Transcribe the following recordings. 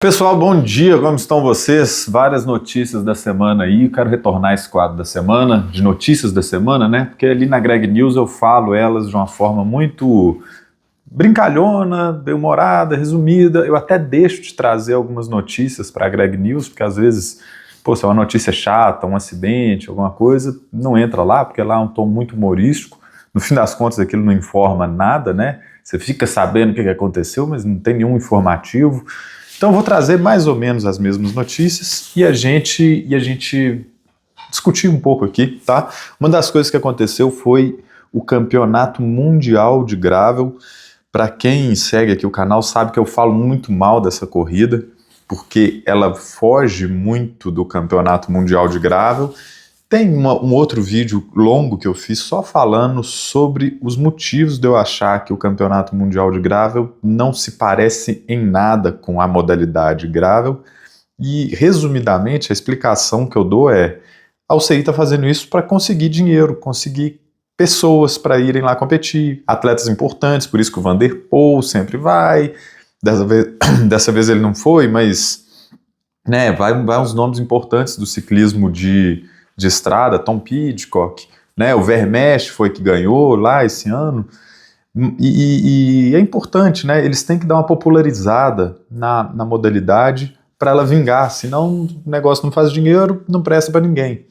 Pessoal, bom dia, como estão vocês? Várias notícias da semana aí, eu quero retornar esse quadro da semana, de notícias da semana, né? Porque ali na Greg News eu falo elas de uma forma muito brincalhona, bem-humorada, resumida. Eu até deixo de trazer algumas notícias para a Greg News, porque às vezes, pô, se é uma notícia chata, um acidente, alguma coisa, não entra lá, porque lá é um tom muito humorístico. No fim das contas, aquilo não informa nada, né? Você fica sabendo o que aconteceu, mas não tem nenhum informativo. Então eu vou trazer mais ou menos as mesmas notícias e a gente discutir um pouco aqui, tá? Uma das coisas que aconteceu foi o Campeonato Mundial de Gravel. Para quem segue aqui o canal sabe que eu falo muito mal dessa corrida, porque ela foge muito do Campeonato Mundial de Gravel. Tem um outro vídeo longo que eu fiz só falando sobre os motivos de eu achar que o Campeonato Mundial de Gravel não se parece em nada com a modalidade Gravel. E, resumidamente, a explicação que eu dou é: a UCI está fazendo isso para conseguir dinheiro, conseguir pessoas para irem lá competir, atletas importantes, por isso que o Van der Poel sempre vai. Dessa vez ele não foi, mas né, vai uns nomes importantes do ciclismo de estrada, Tom Pidcock, né, o Vermeersch foi que ganhou lá esse ano, e é importante, né, eles têm que dar uma popularizada na modalidade para ela vingar, senão o negócio não faz dinheiro, não presta para ninguém.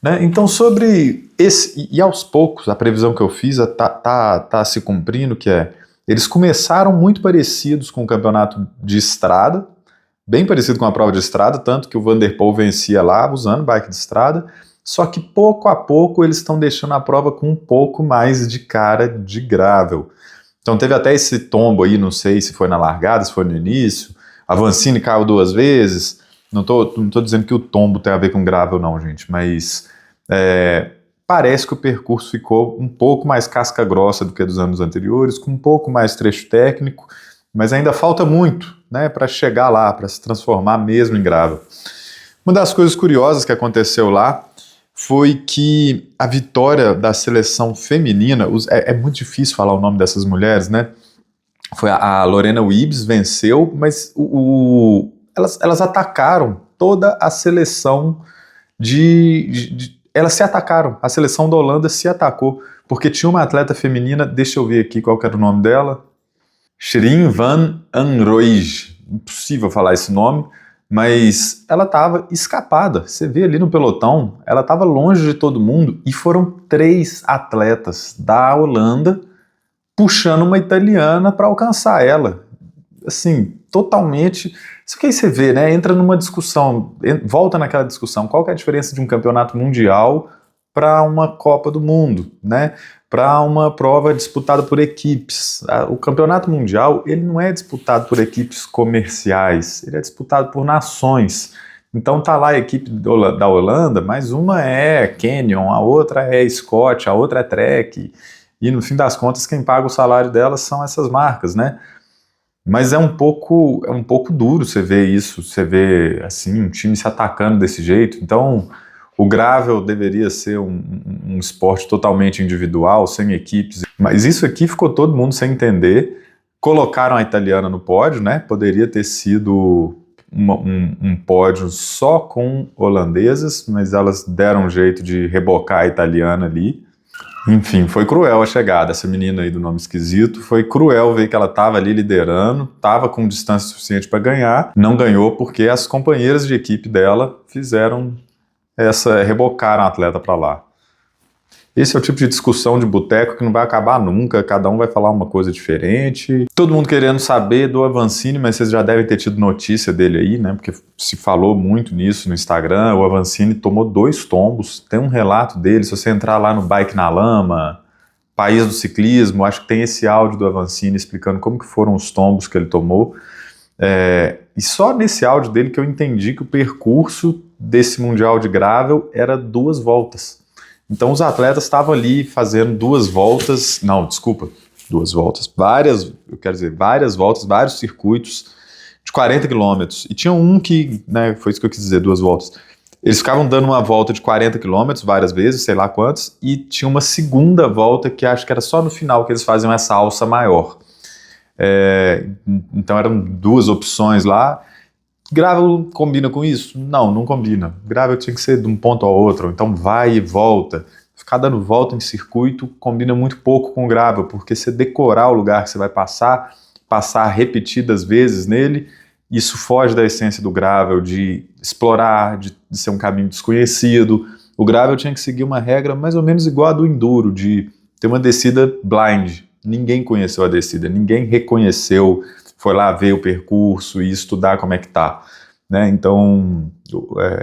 Né? Então sobre esse, e aos poucos, a previsão que eu fiz tá se cumprindo, que é, eles começaram muito parecidos com o campeonato de estrada, bem parecido com a prova de estrada, tanto que o Van der Poel vencia lá usando bike de estrada, só que pouco a pouco eles estão deixando a prova com um pouco mais de cara de gravel. Então teve até esse tombo aí, não sei se foi na largada, se foi no início, a Avancini caiu 2 vezes, não tô dizendo que o tombo tem a ver com gravel não, gente, mas parece que o percurso ficou um pouco mais casca grossa do que dos anos anteriores, com um pouco mais trecho técnico, mas ainda falta muito, né, para chegar lá, para se transformar mesmo em gravel. Uma das coisas curiosas que aconteceu lá foi que a vitória da seleção feminina, é muito difícil falar o nome dessas mulheres, né? Foi a Lorena Wibbs, venceu, mas elas atacaram toda a seleção elas se atacaram, a seleção da Holanda se atacou, porque tinha uma atleta feminina, deixa eu ver aqui qual que era o nome dela, Shirin van Anrooij, impossível falar esse nome, mas ela estava escapada. Você vê ali no pelotão, ela estava longe de todo mundo e foram 3 atletas da Holanda puxando uma italiana para alcançar ela. Assim, totalmente. Isso que aí você vê, né? Entra numa discussão, volta naquela discussão. Qual que é a diferença de um campeonato mundial para uma Copa do Mundo, né? Para uma prova disputada por equipes. O campeonato mundial, ele não é disputado por equipes comerciais, ele é disputado por nações. Então tá lá a equipe da Holanda, mas uma é Canyon, a outra é Scott, a outra é Trek, e no fim das contas quem paga o salário delas são essas marcas, né? Mas é um pouco duro você ver isso, você ver assim, um time se atacando desse jeito. Então o gravel deveria ser um esporte totalmente individual, sem equipes, mas isso aqui ficou todo mundo sem entender. Colocaram a italiana no pódio, né? Poderia ter sido um pódio só com holandesas, mas elas deram um jeito de rebocar a italiana ali. Enfim, foi cruel a chegada, essa menina aí do nome esquisito, foi cruel ver que ela estava ali liderando, estava com distância suficiente para ganhar, não ganhou porque as companheiras de equipe dela rebocaram a atleta para lá. Esse é o tipo de discussão de boteco que não vai acabar nunca, cada um vai falar uma coisa diferente. Todo mundo querendo saber do Avancini, mas vocês já devem ter tido notícia dele aí, né? Porque se falou muito nisso no Instagram. O Avancini tomou 2 tombos, tem um relato dele, se você entrar lá no Bike na Lama, País do Ciclismo, acho que tem esse áudio do Avancini explicando como que foram os tombos que ele tomou. E só nesse áudio dele que eu entendi que o percurso desse Mundial de Gravel era 2 voltas. Então os atletas estavam ali fazendo 2 voltas, não, desculpa, 2 voltas, várias voltas, vários circuitos de 40 quilômetros. E tinha um que, né, foi isso que eu quis dizer, 2 voltas. Eles ficavam dando uma volta de 40 quilômetros várias vezes, sei lá quantos, e tinha uma segunda volta que acho que era só no final que eles faziam essa alça maior. Então eram 2 opções lá. Gravel combina com isso? Não, não combina. Gravel tinha que ser de um ponto ao outro, então vai e volta. Ficar dando volta em circuito combina muito pouco com gravel, porque você decorar o lugar que você vai passar repetidas vezes nele, isso foge da essência do gravel, de explorar, de ser um caminho desconhecido. O gravel tinha que seguir uma regra mais ou menos igual a do enduro, de ter uma descida blind. Ninguém conheceu a descida, ninguém reconheceu, foi lá ver o percurso e estudar como é que tá, né? Então,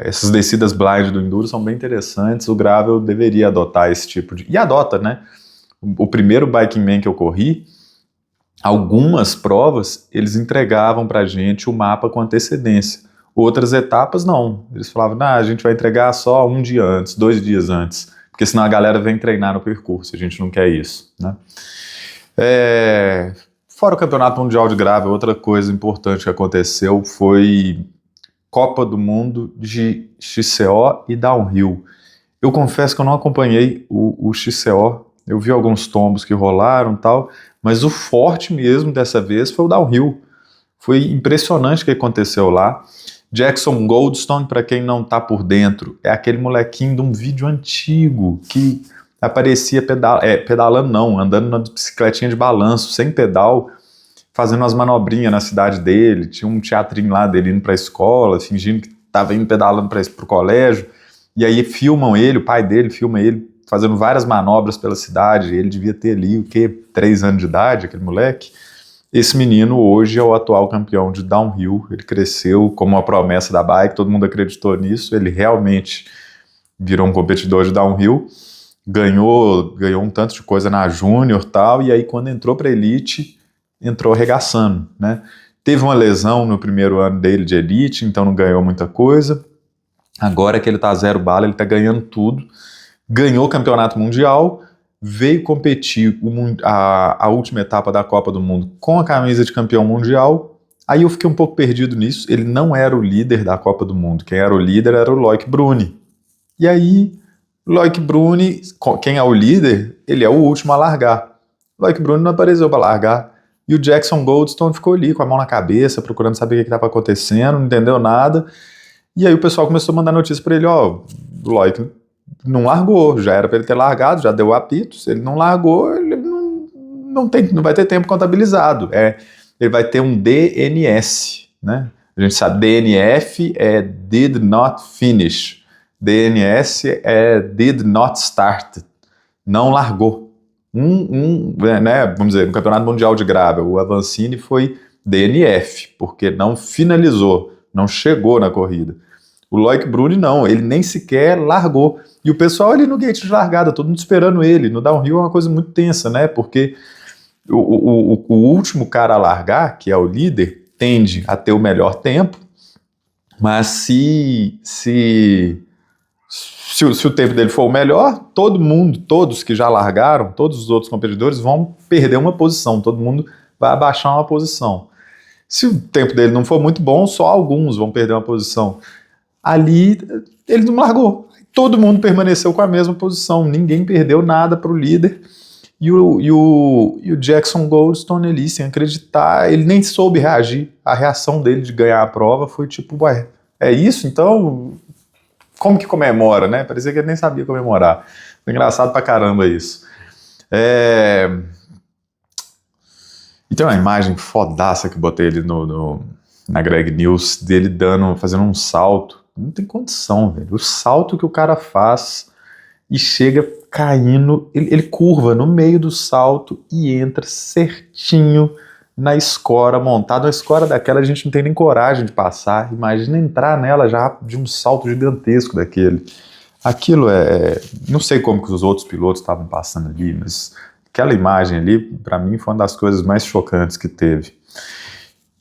essas descidas blind do enduro são bem interessantes, o gravel deveria adotar esse tipo de... E adota, né? O primeiro Biking Man que eu corri, algumas provas, eles entregavam pra gente o mapa com antecedência. Outras etapas, não. Eles falavam, a gente vai entregar só um dia antes, 2 dias antes, porque senão a galera vem treinar no percurso, a gente não quer isso, né? Fora o Campeonato Mundial de Gravel, outra coisa importante que aconteceu foi Copa do Mundo de XCO e Downhill. Eu confesso que eu não acompanhei o XCO, eu vi alguns tombos que rolaram e tal, mas o forte mesmo dessa vez foi o Downhill. Foi impressionante o que aconteceu lá. Jackson Goldstone, para quem não tá por dentro, é aquele molequinho de um vídeo antigo que aparecia pedalando não, andando na bicicletinha de balanço, sem pedal, fazendo umas manobrinhas na cidade dele. Tinha um teatrinho lá dele indo pra escola, fingindo que tava indo pedalando pro colégio, e aí filmam ele, o pai dele filma ele fazendo várias manobras pela cidade. Ele devia ter ali, 3 anos de idade, aquele moleque. Esse menino hoje é o atual campeão de downhill, ele cresceu como uma promessa da bike, todo mundo acreditou nisso, ele realmente virou um competidor de downhill, ganhou um tanto de coisa na Júnior e tal, e aí quando entrou pra Elite, entrou arregaçando, né? Teve uma lesão no primeiro ano dele de Elite, então não ganhou muita coisa. Agora que ele tá 0 bala, ele tá ganhando tudo. Ganhou o campeonato mundial, veio competir a última etapa da Copa do Mundo com a camisa de campeão mundial. Aí eu fiquei um pouco perdido nisso. Ele não era o líder da Copa do Mundo. Quem era o líder era o Loic Bruni. E aí, Loic Bruni, quem é o líder, ele é o último a largar. Loic Bruni não apareceu para largar. E o Jackson Goldstone ficou ali com a mão na cabeça, procurando saber o que estava acontecendo, não entendeu nada. E aí o pessoal começou a mandar notícia para ele, o Loic não largou, já era para ele ter largado, já deu o apito, se ele não largou, ele não vai ter tempo contabilizado. Ele vai ter um DNS, né? A gente sabe, DNF é Did Not Finish, DNS é Did Not Start, não largou. Né, vamos dizer, no Campeonato Mundial de Gravel, o Avancini foi DNF, porque não finalizou, não chegou na corrida. O Loic Bruni não, ele nem sequer largou. E o pessoal ali no gate de largada, todo mundo esperando ele. No downhill é uma coisa muito tensa, né? Porque o último cara a largar, que é o líder, tende a ter o melhor tempo, mas se o tempo dele for o melhor, todos que já largaram, todos os outros competidores vão perder uma posição, todo mundo vai abaixar uma posição. Se o tempo dele não for muito bom, só alguns vão perder uma posição. Ali, ele não largou. Todo mundo permaneceu com a mesma posição, ninguém perdeu nada para o líder. E o Jackson Goldstone ali, sem acreditar, ele nem soube reagir. A reação dele de ganhar a prova foi tipo, é isso? Então, como que comemora, né? Parecia que ele nem sabia comemorar. Foi engraçado pra caramba isso. E tem uma imagem fodaça que eu botei ali na Greg News, dele fazendo um salto. Não tem condição, velho. O salto que o cara faz e chega caindo, ele curva no meio do salto e entra certinho na escora, montada. Uma escora daquela a gente não tem nem coragem de passar. Imagina entrar nela já de um salto gigantesco daquele. Aquilo não sei como que os outros pilotos estavam passando ali, mas aquela imagem ali, pra mim, foi uma das coisas mais chocantes que teve.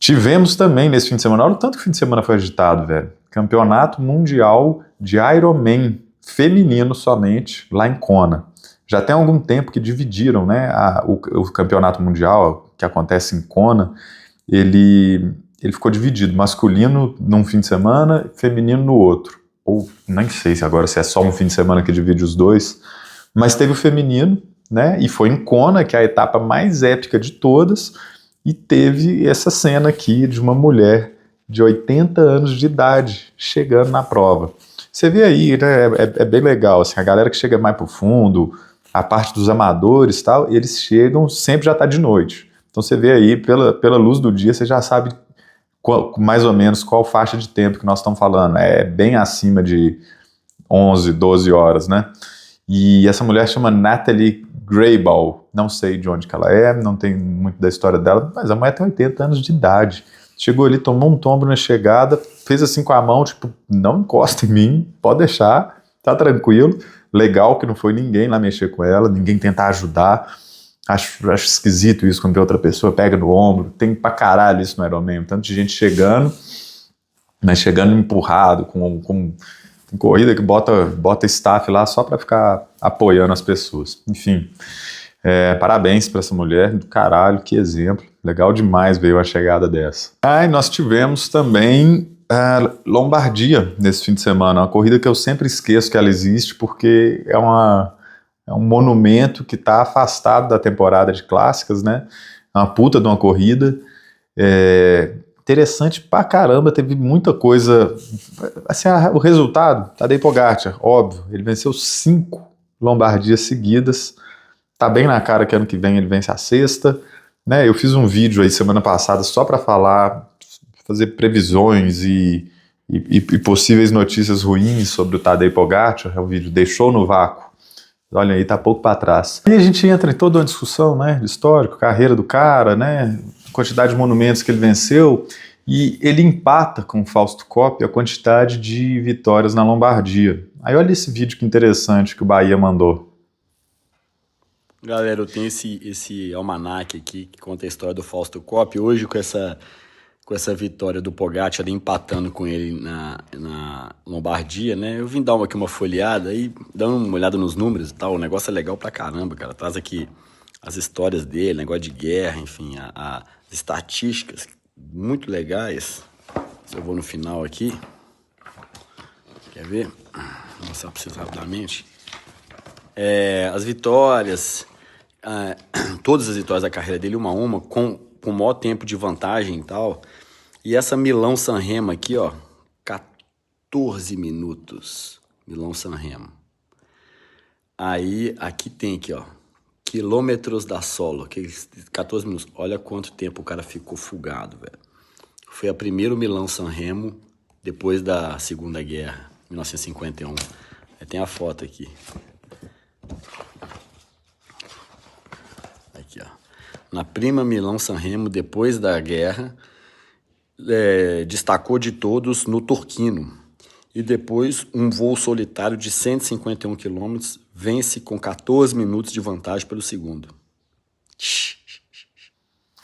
Tivemos também nesse fim de semana, olha o tanto que o fim de semana foi agitado, velho. Campeonato Mundial de Ironman feminino somente, lá em Kona. Já tem algum tempo que dividiram, né, o campeonato mundial que acontece em Kona, ele ficou dividido, masculino num fim de semana, feminino no outro. Ou nem sei se agora se é só um fim de semana que divide os dois, mas teve o feminino, né, e foi em Kona, que é a etapa mais épica de todas, e teve essa cena aqui de uma mulher de 80 anos de idade chegando na prova. Você vê aí, né, é bem legal, assim, a galera que chega mais pro fundo, a parte dos amadores e tal, eles chegam, sempre já está de noite. Então você vê aí, pela luz do dia, você já sabe mais ou menos qual faixa de tempo que nós estamos falando. É bem acima de 11, 12 horas, né? E essa mulher chama Natalie Graybaugh, não sei de onde que ela é, não tem muito da história dela, mas a mulher tem 80 anos de idade. Chegou ali, tomou um tombo na chegada, fez assim com a mão, tipo, não encosta em mim, pode deixar, tá tranquilo. Legal que não foi ninguém lá mexer com ela, ninguém tentar ajudar. Acho esquisito isso quando vê outra pessoa, pega no ombro, tem pra caralho isso no Ironman, tanto de gente chegando, mas chegando empurrado, com corrida que bota staff lá só pra ficar apoiando as pessoas. Enfim, parabéns pra essa mulher, do caralho, que exemplo, legal demais ver a chegada dessa. E nós tivemos também Lombardia nesse fim de semana, uma corrida que eu sempre esqueço que ela existe, porque é um monumento que está afastado da temporada de clássicas, né? É uma puta de uma corrida. Interessante pra caramba, teve muita coisa. Assim, o resultado, Tadej Pogačar, óbvio, ele venceu 5 Lombardias seguidas. Tá bem na cara que ano que vem ele vence a sexta, né? Eu fiz um vídeo aí semana passada só para fazer previsões e possíveis notícias ruins sobre o Tadej Pogačar. O vídeo Deixou no Vácuo. Olha aí, tá pouco para trás. E a gente entra em toda uma discussão, né, de histórico, carreira do cara, né, quantidade de monumentos que ele venceu, e ele empata com o Fausto Coppi a quantidade de vitórias na Lombardia. Aí olha esse vídeo que interessante que o Bahia mandou. Galera, eu tenho esse almanaque aqui que conta a história do Fausto Coppi. Hoje, com essa vitória do Pogačar ali empatando com ele na Lombardia, né? Eu vim dar aqui uma folheada e dando uma olhada nos números e tal. O negócio é legal pra caramba, cara. Traz aqui as histórias dele, negócio de guerra, enfim, as estatísticas muito legais. Se eu vou no final aqui, quer ver? Vou mostrar pra vocês rapidamente. As vitórias, todas as vitórias da carreira dele, uma a uma, com o maior tempo de vantagem e tal. E essa Milão-San Remo aqui, ó, 14 minutos, Milão-San Remo. Aí, aqui tem aqui, ó, quilômetros da solo, 14 minutos. Olha quanto tempo o cara ficou fugado, velho. Foi a primeira Milão-San Remo depois da Segunda Guerra, 1951. Tem a foto aqui. Aqui, ó. Na prima Milão-San Remo, depois da guerra, destacou de todos no Turquino. E depois, um voo solitário de 151 quilômetros, vence com 14 minutos de vantagem pelo segundo.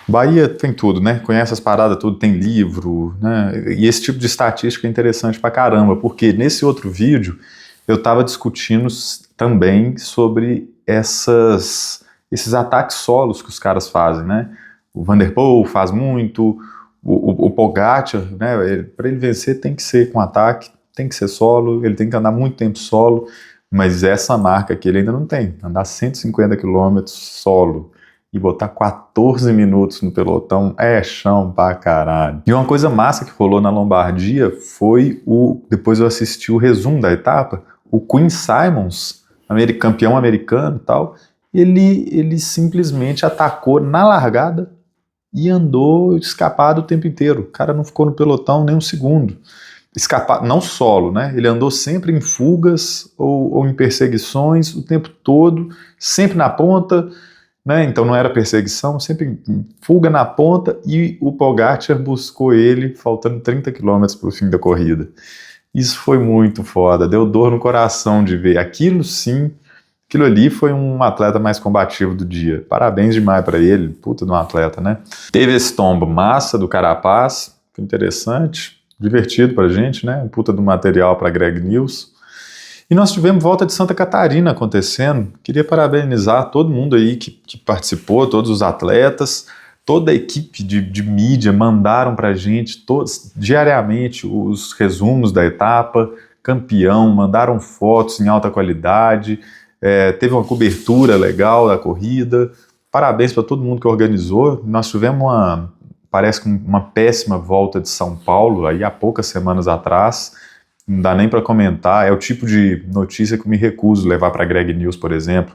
Bahia tem tudo, né? Conhece as paradas, tudo, tem livro, né? E esse tipo de estatística é interessante pra caramba, porque nesse outro vídeo eu tava discutindo também sobre esses ataques solos que os caras fazem, né? O Van der Poel faz muito, o Pogačar, né? Para ele vencer tem que ser com ataque, tem que ser solo, ele tem que andar muito tempo solo, mas essa marca aqui ele ainda não tem. Andar 150 km solo e botar 14 minutos no pelotão é chão pra caralho. E uma coisa massa que rolou na Lombardia foi depois eu assisti o resumo da etapa, o Quinn Simmons, campeão americano e tal, ele simplesmente atacou na largada e andou escapado o tempo inteiro. O cara não ficou no pelotão nem um segundo. Escapar, não solo, né? Ele andou sempre em fugas ou em perseguições o tempo todo, sempre na ponta, né? Então não era perseguição, sempre em fuga na ponta, e o Pogačar buscou ele faltando 30 km para o fim da corrida. Isso foi muito foda, deu dor no coração de ver. Aquilo ali foi um atleta mais combativo do dia. Parabéns demais para ele, puta de um atleta, né? Teve esse tombo massa do Carapaz, foi interessante, divertido pra gente, né? Puta do material para Greg News. E nós tivemos volta de Santa Catarina acontecendo. Queria parabenizar todo mundo aí que participou, todos os atletas, toda a equipe de mídia mandaram pra gente diariamente os resumos da etapa, campeão, mandaram fotos em alta qualidade, teve uma cobertura legal da corrida. Parabéns para todo mundo que organizou. Nós tivemos parece com uma péssima volta de São Paulo, aí há poucas semanas atrás, não dá nem para comentar, é o tipo de notícia que eu me recuso levar para Greg News, por exemplo.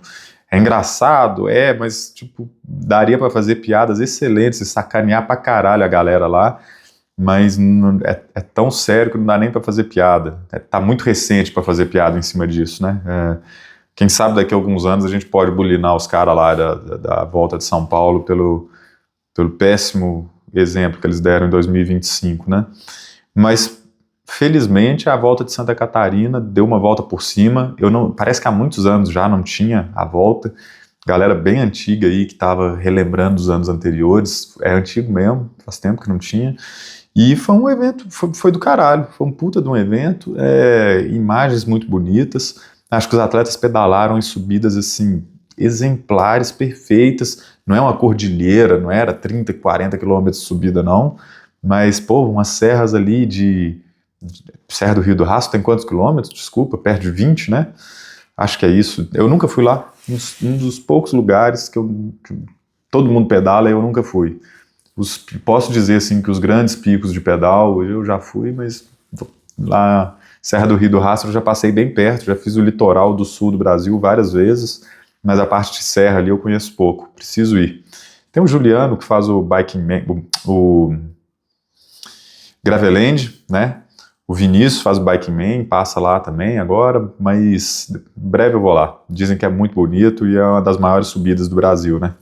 É engraçado, mas tipo, daria para fazer piadas excelentes e sacanear pra caralho a galera lá, mas é tão sério que não dá nem para fazer piada. Tá muito recente para fazer piada em cima disso, né? Quem sabe daqui a alguns anos a gente pode bulinar os caras lá da volta de São Paulo pelo péssimo exemplo que eles deram em 2025, né? Mas, felizmente, a volta de Santa Catarina deu uma volta por cima. Parece que há muitos anos já não tinha a volta. Galera bem antiga aí que estava relembrando os anos anteriores. É antigo mesmo, faz tempo que não tinha. E foi um evento, foi do caralho. Foi um puta de um evento, imagens muito bonitas. Acho que os atletas pedalaram em subidas assim, exemplares, perfeitas. Não é uma cordilheira, não era 30, 40 quilômetros de subida, não. Mas, pô, umas serras ali Serra do Rio do Rastro tem quantos quilômetros? Desculpa, perto de 20, né? Acho que é isso. Eu nunca fui lá. Um dos poucos lugares que todo mundo pedala, eu nunca fui. Posso dizer, assim, que os grandes picos de pedal eu já fui, mas lá... Serra do Rio do Rastro eu já passei bem perto, já fiz o litoral do sul do Brasil várias vezes, mas a parte de serra ali eu conheço pouco, preciso ir. Tem o Juliano que faz o Biking Man, o Graveland, né? O Vinícius faz o Biking Man, passa lá também agora, mas em breve eu vou lá. Dizem que é muito bonito e é uma das maiores subidas do Brasil, né?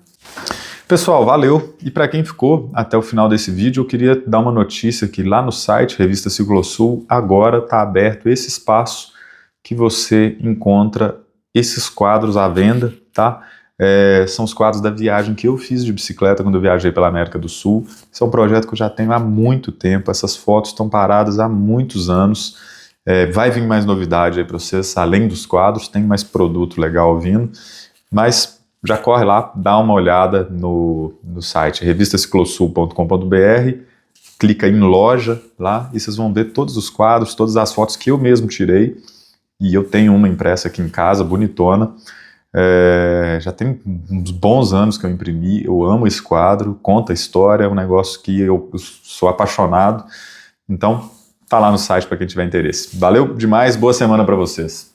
Pessoal, valeu! E para quem ficou até o final desse vídeo, eu queria dar uma notícia que lá no site, Revista Ciclosul, agora está aberto esse espaço que você encontra esses quadros à venda, tá? São os quadros da viagem que eu fiz de bicicleta quando eu viajei pela América do Sul. Esse é um projeto que eu já tenho há muito tempo, essas fotos estão paradas há muitos anos. Vai vir mais novidade aí para vocês, além dos quadros, tem mais produto legal vindo, mas... já corre lá, dá uma olhada no site revistaciclosul.com.br, clica em loja lá e vocês vão ver todos os quadros, todas as fotos que eu mesmo tirei, e eu tenho uma impressa aqui em casa, bonitona, já tem uns bons anos que eu imprimi, eu amo esse quadro, conta a história, é um negócio que eu sou apaixonado, então tá lá no site para quem tiver interesse. Valeu demais, boa semana para vocês!